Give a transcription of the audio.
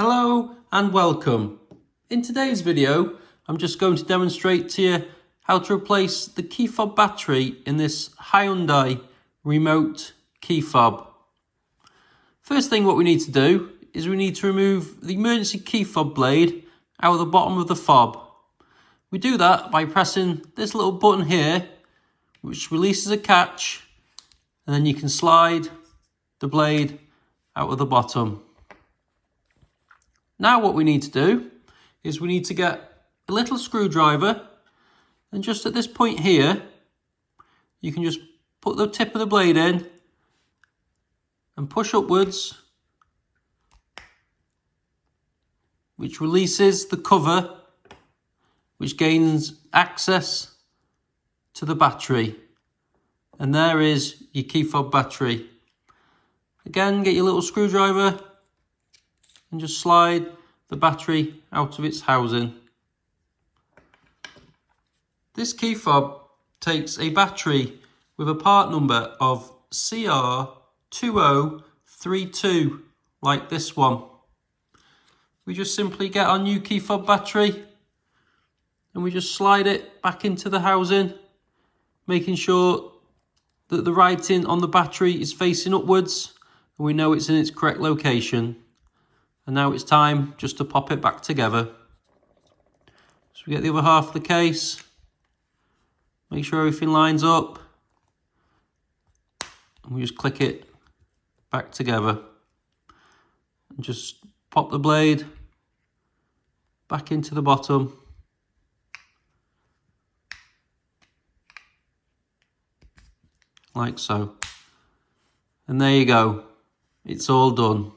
Hello and welcome. In today's video, I'm just going to demonstrate to you how to replace the key fob battery in this Hyundai remote key fob. First thing what we need to do is we need to remove the emergency key fob blade out of the bottom of the fob. We do that by pressing this little button here, which releases a catch, and then you can slide the blade out of the bottom. Now what we need to do is we need to get a little screwdriver, and just at this point here, you can just put the tip of the blade in and push upwards, which releases the cover, which gains access to the battery. And there is your key fob battery. Again, get your little screwdriver and just slide the battery out of its housing. This key fob takes a battery with a part number of CR2032, like this one. We just simply get our new key fob battery and we just slide it back into the housing, making sure that the writing on the battery is facing upwards and we know it's in its correct location. And now it's time just to pop it back together. So we get the other half of the case, make sure everything lines up, and we just click it back together. And just pop the blade back into the bottom. Like so. And there you go. It's all done.